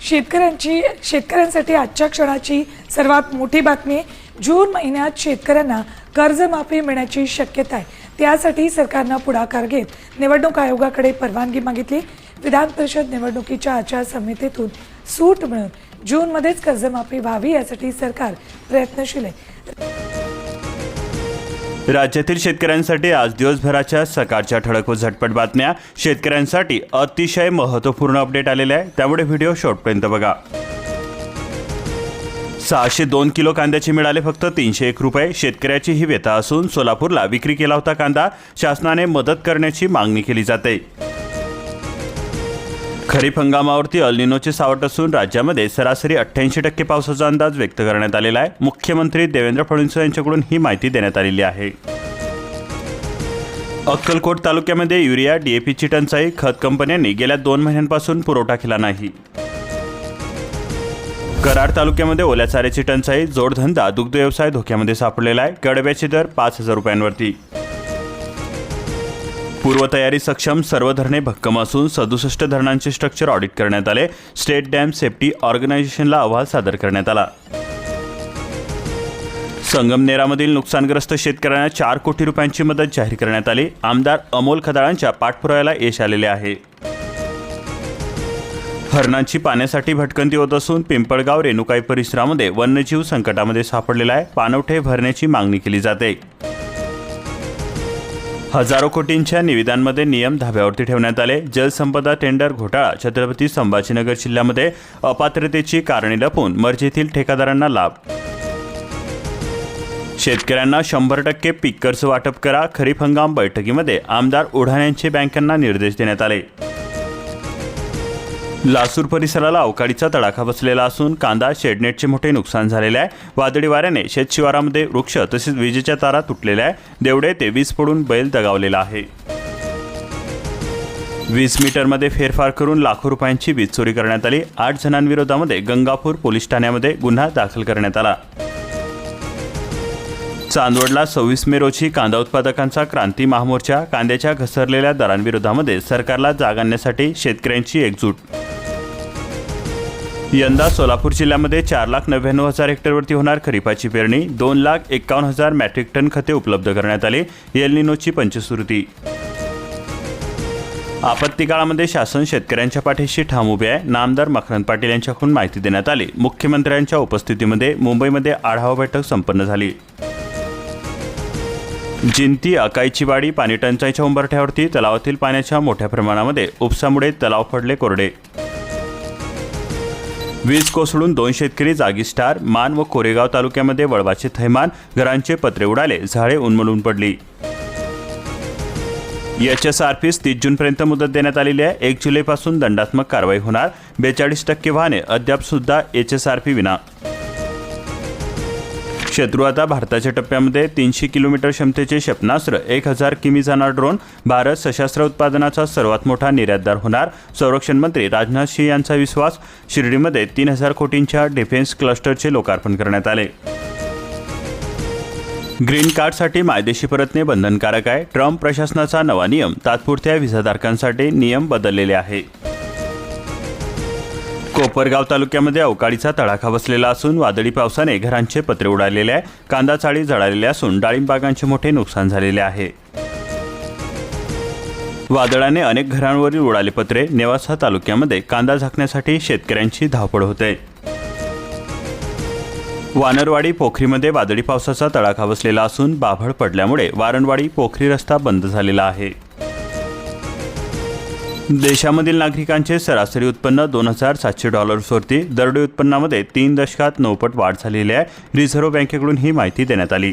शेतकऱ्यांसाठी आजच्या क्षणाची सर्वात मोठी बातमी. जून महिन्यात शेतकऱ्यांना कर्जमाफी मिळण्याची शक्यता आहे. त्यासाठी सरकारनं पुढाकार घेत निवडणूक आयोगाकडे परवानगी मागितली. विधान परिषद निवडणुकीच्या आचारसंहितेतून सूट मिळून जूनमध्येच कर्जमाफी व्हावी यासाठी सरकार प्रयत्नशील आहे. राज्यातील शेतकऱ्यांसाठी आज दिवसभराच्या सकाळच्या ठळक व झटपट बातम्या. शेतकऱ्यांसाठी अतिशय महत्त्वपूर्ण अपडेट आलेले आहे, त्यामुळे व्हिडिओ शेवटपर्यंत बघा. 602 किलो कांद्याचे मिळाले फक्त 301 रुपये. शेतकऱ्याची ही व्यथा असून सोलापूरला विक्री केला होता कांदा. शासनाने मदत करण्याची मागणी केली जाते. खरीप हंगामावरती अल निनोचे सावट असून राज्यामध्ये सरासरी 88% पावसाचा अंदाज व्यक्त करण्यात आलेला आहे. मुख्यमंत्री देवेंद्र फडणवीस यांच्याकडून ही माहिती देण्यात आलेली आहे. अक्कलकोट तालुक्यामध्ये युरिया DAPची टंचाई. खत कंपन्यांनी गेल्या 2 महिन्यांपासून पुरवठा केला नाही. कराड तालुक्यामध्ये ओल्या चाऱ्याची टंचाई. जोडधंदा दुग्ध व्यवसाय धोक्यामध्ये सापडलेला आहे. कडब्याचे दर 5,000 रुपयांवरती. पूर्वतयारी सक्षम. सर्व धरणे भक्कम असून 67 धरणांचे स्ट्रक्चर ऑडिट करण्यात आले. स्टेट डॅम सेफ्टी ऑर्गनायझेशनला अहवाल सादर करण्यात आला. संगमनेरामधील नुकसानग्रस्त शेतकऱ्यांना 4 कोटी रुपयांची मदत जाहीर करण्यात आली. आमदार अमोल खदाळांच्या पाठपुराव्याला यश आलेले आहे. हरणांची पाण्यासाठी भटकंती होत असून पिंपळगाव रेणुकाई परिसरामध्ये वन्यजीव संकटामध्ये सापडलेला आहे. पाणवठे भरण्याची मागणी केली जाते. हजारो कोटींच्या निविदांमध्ये नियम धाब्यावरती ठेवण्यात आले. जलसंपदा टेंडर घोटाळा. छत्रपती संभाजीनगर जिल्ह्यामध्ये अपात्रतेची कारणे लपवून मर्जीतील ठेकेदारांना लाभ. शेतकऱ्यांना 100% पीक कर्ज वाटप करा. खरीप हंगाम बैठकीमध्ये आमदार ओढाण्यांचे बँकांना निर्देश देण्यात आले. लासूर परिसराला अवकाळीचा तडाखा बसलेला असून कांदा शेडनेटचे मोठे नुकसान झालेले आहे. वादळी वाऱ्याने शेतशिवारामध्ये वृक्ष तसेच विजेच्या तारा तुटलेल्या आहे. देवडे ते वीज पडून बैल दगावलेला आहे. वीज मीटरमध्ये फेरफार करून लाखो रुपयांची वीज चोरी करण्यात आली. 8 जणांविरोधामध्ये गंगापूर पोलीस ठाण्यामध्ये गुन्हा दाखल करण्यात आला. चांदवडला 26 मे रोजी कांदा उत्पादकांचा क्रांती महामोर्चा. कांद्याच्या घसरलेल्या दरांविरोधामध्ये सरकारला जाग आणण्यासाठी शेतकऱ्यांची एकजूट. यंदा सोलापूर जिल्ह्यामध्ये 4,99,000 हेक्टरवरती होणार खरीपाची पेरणी. 2,51,000 मॅट्रिक टन खते उपलब्ध करण्यात आली. एल निनोची पंचश्रुती. आपत्ती काळामध्ये शासन शेतकऱ्यांच्या पाठीशी ठाम उभे आहे. नामदार मकरंद पाटील यांच्याकडून माहिती देण्यात आली. मुख्यमंत्र्यांच्या उपस्थितीमध्ये मुंबईमध्ये आढावा बैठक संपन्न झाली. जिंती अकाईची वाडी. पाणी टंचाईच्या उंबरठ्यावरती तलावातील पाण्याच्या मोठ्या प्रमाणामध्ये उपसामुळे तलाव पडले कोरडे. वीज कोसळून 2 शेतकरी जागीच ठार. मान व कोरेगाव तालुक्यामध्ये वळवाचे थैमान. घरांचे पत्रे उडाले. झाडे उन्मळून पडली. HSRPस 30 जूनपर्यंत मुदत देण्यात आलेली आहे. 1 जुलैपासून दंडात्मक कारवाई होणार. 42% वाहने अद्याप सुद्धा HSRP विना. शत्रू आता भारताच्या टप्प्यामध्ये. 300 किलोमीटर क्षमतेचे क्षेपणास्त्र. 1000 किमी जाणार ड्रोन. भारत सशस्त्र उत्पादनाचा सर्वात मोठा निर्यातदार होणार. संरक्षण मंत्री राजनाथ सिंह यांचा विश्वास. शिर्डीमध्ये 3,000 कोटींच्या डिफेन्स क्लस्टरचे लोकार्पण करण्यात आले. ग्रीन कार्डसाठी मायदेशी परतणे बंधनकारक आहे. ट्रम्प प्रशासनाचा नवा नियम. तात्पुरत्या व्हिसाधारकांसाठी नियम बदललेले आहे. कोपरगाव तालुक्यामध्ये अवकाळीचा तडाखा बसलेला असून वादळी पावसाने घरांचे पत्रे उडालेले आहे. कांदा चाळी जळालेले असून डाळिंब बागांचे मोठे नुकसान झालेले आहे. वादळाने अनेक घरांवरील उडाले पत्रे. नेवासा तालुक्यामध्ये कांदा झाकण्यासाठी शेतकऱ्यांची धावपळ होते. वानरवाडी पोखरीमध्ये वादळी पावसाचा तडाखा बसलेला असून बाभळ पडल्यामुळे वारणवाडी पोखरी रस्ता बंद झालेला आहे. देशामधील नागरिकांचे सरासरी उत्पन्न $2,700वरती. दरडोई उत्पन्नामध्ये 3 दशकात 9 पट वाढ झालेली आहे. रिझर्व्ह बँकेकडून ही माहिती देण्यात आली.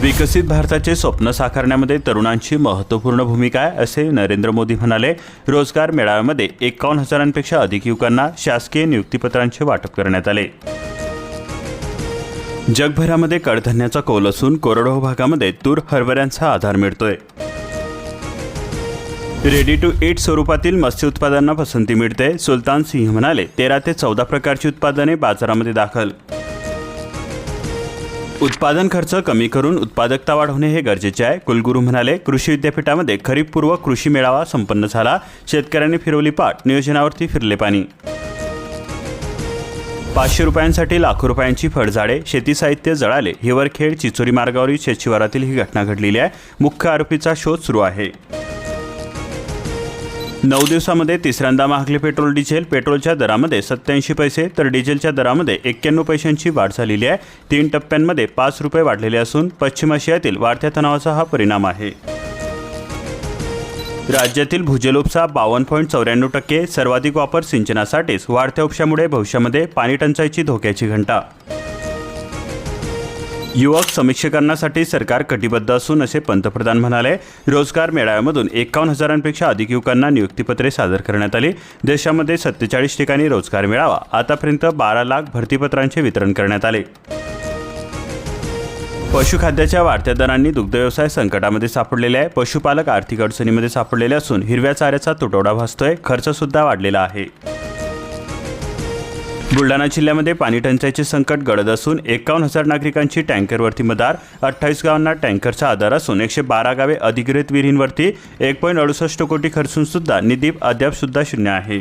विकसित भारताचे स्वप्न साकारण्यामध्ये तरुणांची महत्त्वपूर्ण भूमिका आहे असे नरेंद्र मोदी म्हणाले. रोजगार मेळाव्यामध्ये 51,000पेक्षा अधिक युवकांना शासकीय नियुक्तीपत्रांचे वाटप करण्यात आले. जगभरामध्ये कडधान्याचा कौल असून कोरडवाहू भागामध्ये तूर हरभऱ्यांचा आधार मिळतोय. रेडी टू ईट स्वरूपातील मत्स्य उत्पादनांना पसंती मिळते. सुलतान सिंह म्हणाले. 13 ते 14 प्रकारची उत्पादने बाजारामध्ये दाखल. उत्पादन खर्च कमी करून उत्पादकता वाढवणे हे गरजेचे आहे, कुलगुरू म्हणाले. कृषी विद्यापीठामध्ये खरीपपूर्व कृषी मेळावा संपन्न झाला. शेतकऱ्यांनी फिरवली पाठ, नियोजनावरती फिरले पाणी. 500 रुपयांसाठी लाखो रुपयांची फळझाडे, शेती साहित्य जळाले. हिवरखेड चिचोरी मार्गावरील शेतशिवारातील ही घटना घडलेली आहे. मुख्य आरोपीचा शोध सुरू आहे. 9 दिवसामध्ये तिसऱ्यांदा महागले पेट्रोल डिझेल. पेट्रोलच्या दरामध्ये 87 पैसे तर डिझेलच्या दरामध्ये 91 पैशांची वाढ झालेली आहे. 3 टप्प्यांमध्ये 5 रुपये वाढलेले असून पश्चिम आशियातील वाढत्या तणावाचा हा परिणाम आहे. राज्यातील भूजल उपसा 52.94%. सर्वाधिक वापर सिंचनासाठीच. वाढत्या उपशामुळे भविष्यामध्ये पाणी टंचाईची धोक्याची घंटा. युवक समीक्षीकरणासाठी सरकार कटिबद्ध असून असे पंतप्रधान म्हणाले. रोजगार मेळाव्यामधून 51,000पेक्षा अधिक युवकांना नियुक्तीपत्रे सादर करण्यात आली. देशामध्ये 47 ठिकाणी रोजगार मेळावा. आतापर्यंत 12 लाख भरतीपत्रांचे वितरण करण्यात आले. पशुखाद्याच्या वाढत्या दरांनी दुग्धव्यवसाय संकटामध्ये सापडलेला आहे. पशुपालक आर्थिक अडचणीमध्ये सापडलेले असून हिरव्या चाऱ्याचा तुटवडा भासतोय. खर्चसुद्धा वाढलेला आहे. बुलढाणा जिल्ह्यामध्ये पाणी टंचाईचे संकट गडद असून 51,000 नागरिकांची टँकरवरती मदार. 28 गावांना टँकरचा आधार असून 112 गावे अधिकृत विहिरींवरती. 1.68 कोटी खर्चून सुद्धा निधी अद्याप सुद्धा शून्य आहे.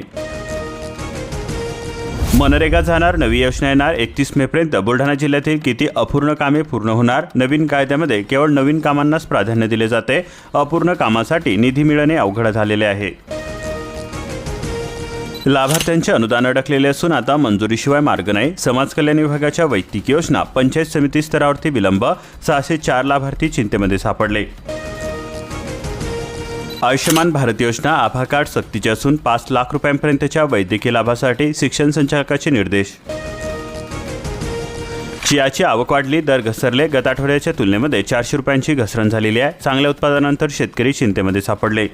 मनरेगा जाणार, नवी योजना येणार. 31 मेपर्यंत बुलढाणा जिल्ह्यातील किती अपूर्ण कामे पूर्ण होणार. नवीन कायद्यामध्ये केवळ नवीन कामांनाच प्राधान्य दिले जाते. अपूर्ण कामासाठी निधी मिळणे अवघड झालेले आहे. लाभार्थ्यांचे अनुदान अडकलेले असून आता मंजुरीशिवाय मार्ग नाही. समाज कल्याण विभागाच्या वैयक्तिक योजना पंचायत समिती स्तरावरती विलंब. 604 लाभार्थी चिंतेमध्ये सापडले. आयुष्यमान भारत योजना आभा कार्ड सक्तीचे असून 5 लाख रुपयांपर्यंतच्या वैद्यकीय लाभासाठी शिक्षण संचालकाचे निर्देश. चियाची आवक वाढली, दर घसरले. गत आठवड्याच्या तुलनेमध्ये 400 रुपयांची घसरण झालेली आहे. चांगल्या उत्पादनानंतर शेतकरी चिंतेमध्ये सापडले.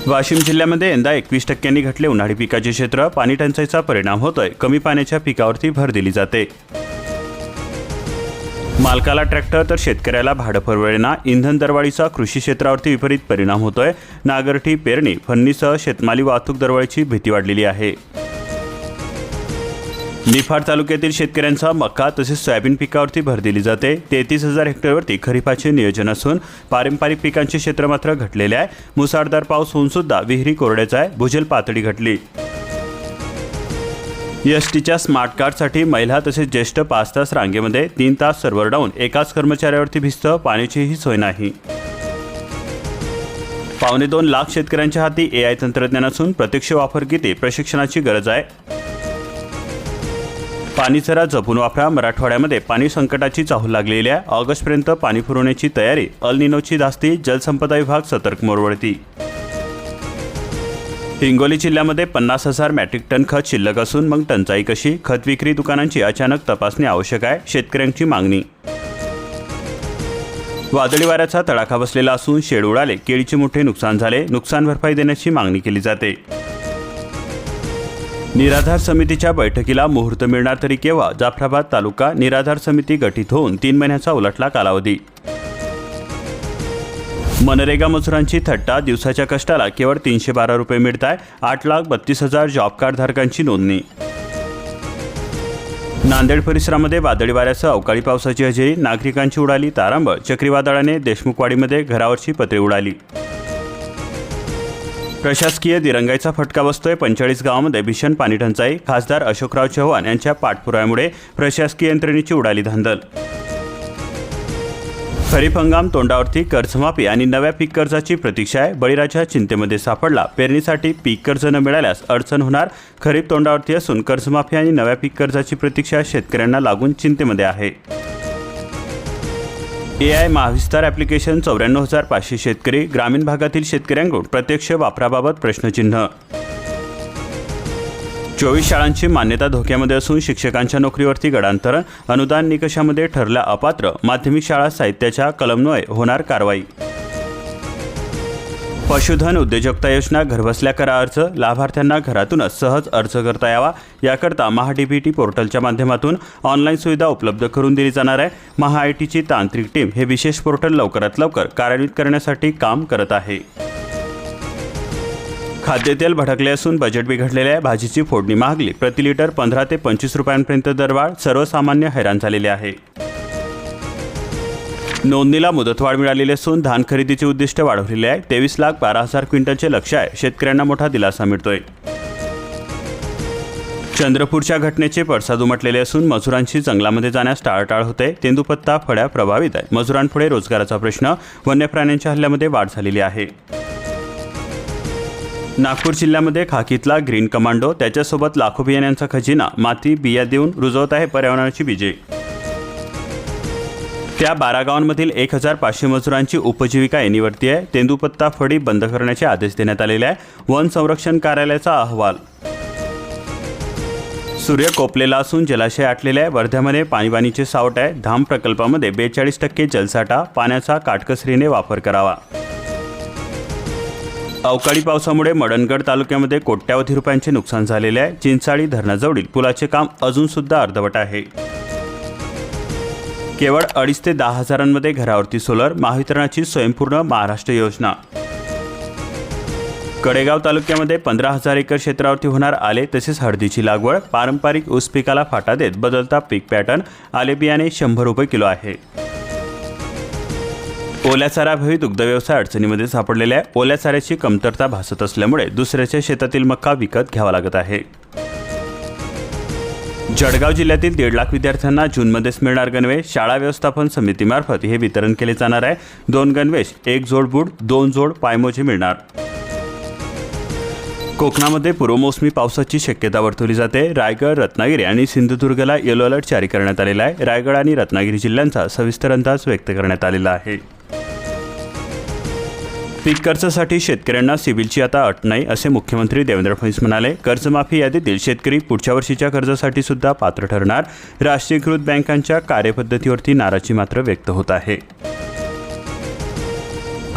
वाशिम जिल्ह्यामध्ये यंदा 21% घटले उन्हाळी पिकाचे क्षेत्र. पाणी टंचाईचा परिणाम होतोय. कमी पाण्याच्या पिकावरती भर दिली जाते. मालकाला ट्रॅक्टर तर शेतकऱ्याला भाडं परवडेना. इंधन दरवाढीचा कृषी क्षेत्रावरती विपरीत परिणाम होतोय. नागरठी, पेरणी, फन्नीसह शेतमाली वाहतूक दरवाढीची भीती वाढलेली आहे. निफाड तालुक्यातील शेतकऱ्यांचा मका तसेच सोयाबीन पिकावरती भर दिली जाते. 33,000 हेक्टरवरती खरीपाचे नियोजन असून पारंपरिक पिकांचे क्षेत्र मात्र घटलेले आहे. मुसळधार पाऊस होऊन सुद्धा विहिरी कोरड्याचा आहे. भूजल पातळी घटली. एसटीच्या स्मार्ट कार्डसाठी महिला तसेच ज्येष्ठ 5 तास रांगेमध्ये. 3 तास सर्व्हर डाऊन. एकाच कर्मचाऱ्यावरती भिस्त. पाण्याचीही सोय नाही. 2.25 लाख शेतकऱ्यांच्या हाती AI तंत्रज्ञान असून प्रत्यक्ष वापर किती प्रशिक्षणाची गरज आहे. पाणी जरा जपून वापरा. मराठवाड्यामध्ये पाणी संकटाची चाहूल लागलेली आहे. ऑगस्टपर्यंत पाणी पुरवण्याची तयारी. अल निनोची धास्ती. जलसंपदा विभाग सतर्क मोरवळती. हिंगोली जिल्ह्यामध्ये 50,000 मॅट्रिक टन खत शिल्लक असून मग टंचाई कशी. खत विक्री दुकानांची अचानक तपासणी आवश्यक आहे. शेतकऱ्यांची मागणी. वादळी वाऱ्याचा तडाखा बसलेला असून शेड उडाले. केळीचे मोठे नुकसान झाले. नुकसान भरपाई देण्याची मागणी केली जाते. निराधार समितीच्या बैठकीला मुहूर्त मिळणार तरी केव्हा. जाफराबाद तालुका निराधार समिती गठीत होऊन 3 महिन्याचा उलटला कालावधी. मनरेगा मजुरांची थट्टा. दिवसाच्या कष्टाला केवळ 312 रुपये मिळत आहे. 8,32,000 जॉब कार्ड धारकांची नोंदणी. नांदेड परिसरामध्ये वादळी वाऱ्यासह अवकाळी पावसाची हजेरी. नागरिकांची उडाली तारांबळ. चक्रीवादळाने देशमुखवाडीमध्ये घरावरची पत्रे उडाली. प्रशासकीय दिरंगाईचा फटका बसतोय. 45 गावांमध्ये भीषण पाणी टंचाई. खासदार अशोकराव चव्हाण यांच्या पाठपुराव्यामुळे प्रशासकीय यंत्रणेची उडाली धांदल. खरीप हंगाम तोंडावरती. कर्जमाफी आणि नव्या पीक कर्जाची प्रतीक्षा आहे. बळीराजा चिंतेमध्ये सापडला. पेरणीसाठी पीक कर्ज न मिळाल्यास अडचण होणार. खरीप तोंडावरती असून कर्जमाफी आणि नव्या पीक कर्जाची प्रतीक्षा शेतकऱ्यांना लागून चिंतेमध्ये आहे. AI Mahavistar application. 94,500 शेतकरी. ग्रामीण भागातील शेतकऱ्यांकडून प्रत्यक्ष वापराबाबत प्रश्नचिन्ह. 24 शाळांची मान्यता धोक्यामध्ये असून शिक्षकांच्या नोकरीवरती गडांतरण. अनुदान निकषामध्ये ठरल्या अपात्र. माध्यमिक शाळा साहित्याच्या कलमन्वये होणार कारवाई. पशुधन उद्योजकता योजना. घरबसल्या करा अर्ज. लाभार्थ्यांना घरातूनच सहज अर्ज करता यावा याकरता महा-DBT पोर्टलच्या माध्यमातून ऑनलाईन सुविधा उपलब्ध करून दिली जाणार आहे. महा-ITची तांत्रिक टीम हे विशेष पोर्टल लवकरात लवकर कार्यान्वित करण्यासाठी काम करत आहे. खाद्यतेल भडकले असून बजेट बिघडलेल्या आहे. भाजीची फोडणी महागली. प्रति लिटर 15 ते 25 रुपयांपर्यंत दरवाढ. सर्वसामान्य हैराण झालेले आहे. नोंदणीला मुदतवाढ मिळालेली असून धान खरेदीचे उद्दिष्ट वाढवलेले आहे. 23,12,000 क्विंटलचे लक्ष्य आहे. शेतकऱ्यांना मोठा दिलासा मिळतोय. चंद्रपूरच्या घटनेचे पडसाद उमटलेले असून मजुरांची जंगलामध्ये जाण्यास टाळाटाळ होते. तेंदूपत्ता फळ्या प्रभावित आहे. मजुरांपुढे रोजगाराचा प्रश्न. वन्य प्राण्यांच्या हल्ल्यामध्ये वाढ झालेली आहे. नागपूर जिल्ह्यामध्ये खाकीतला ग्रीन कमांडो त्याच्यासोबत लाखो बियाण्यांचा खजिना माती बिया देऊन रुजवत आहे पर्यावरणाची बीजे. त्या 12 गावांमधील 1,500 मजुरांची उपजीविका ऐनीवरती आहे. तेंदूपत्ता फळी बंद करण्याचे आदेश देण्यात आलेले आहे. वन संरक्षण कार्यालयाचा अहवाल. सूर्य कोपलेला असून जलाशय आटलेले आहे. वर्ध्यामध्ये पाणीबाणीचे सावट आहे. धाम प्रकल्पामध्ये 42% जलसाठा. पाण्याचा काटकसरीने वापर करावा. अवकाळी पावसामुळे मडणगड तालुक्यामध्ये कोट्यावधी रुपयांचे नुकसान झालेले आहे. चिंचाळी धरणाजवळील पुलाचे काम अजून सुद्धा अर्धवट आहे. केवळ 2,500 ते 10,000 घरावरती सोलर. महावितरणाची स्वयंपूर्ण महाराष्ट्र योजना. कडेगाव तालुक्यामध्ये 15,000 एकर क्षेत्रावरती होणार आले तसेच हळदीची लागवड. पारंपरिक ऊस पिकाला फाटा देत बदलता पीक पॅटर्न. आले बियाणे 100 रुपये किलो आहे. ओल्या चाऱ्याअभावी दुग्ध व्यवसाय अडचणीमध्ये सापडलेला आहे. ओल्या चाऱ्याची कमतरता भासत असल्यामुळे दुसऱ्याच्या शेतातील मका विकत घ्यावा लागत आहे. जळगाव जिल्ह्यातील 1.5 लाख विद्यार्थ्यांना जूनमध्येच मिळणार गणवेश. शाळा व्यवस्थापन समितीमार्फत हे वितरण केले जाणार आहे. 2 गणवेश, 1 जोड बूट, 2 जोड पायमोजे मिळणार. कोकणामध्ये पूर्वमोसमी पावसाची शक्यता वर्तवली जाते. रायगड, रत्नागिरी आणि सिंधुदुर्गला येलो अलर्ट जारी करण्यात आलेला आहे. रायगड आणि रत्नागिरी जिल्ह्यांचा सविस्तर अंदाज व्यक्त करण्यात आलेला आहे. पीक कर्जासाठी शेतकऱ्यांना सिबिलची आता अट नाही असे मुख्यमंत्री देवेंद्र फडणवीस म्हणाले. कर्जमाफी यादीतील शेतकरी पुढच्या वर्षीच्या कर्जासाठी सुद्धा पात्र ठरणार. राष्ट्रीयकृत बँकांच्या कार्यपद्धतीवरती नाराजी मात्र व्यक्त होत आहे.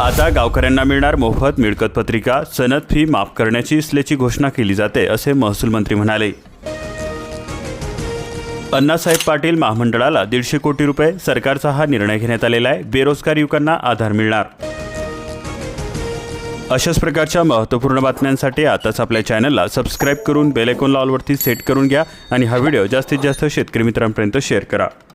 आता गावकऱ्यांना मिळणार मोफत मिळकत पत्रिका. सनद फी माफ करण्याची असल्याची घोषणा केली जाते असे महसूल मंत्री म्हणाले. अण्णासाहेब पाटील महामंडळाला 150 कोटी रुपये. सरकारचा हा निर्णय घेण्यात आलेला आहे. बेरोजगार युवकांना आधार मिळणार. अशाच प्रकारच्या महत्त्वपूर्ण बातम्यांसाठी आताच आपल्या चॅनलला सबस्क्राईब करून बेल आयकॉनला ऑलवरती सेट करून घ्या आणि हा व्हिडिओ जास्तीत जास्त शेतकरी मित्रांपर्यंत शेअर करा.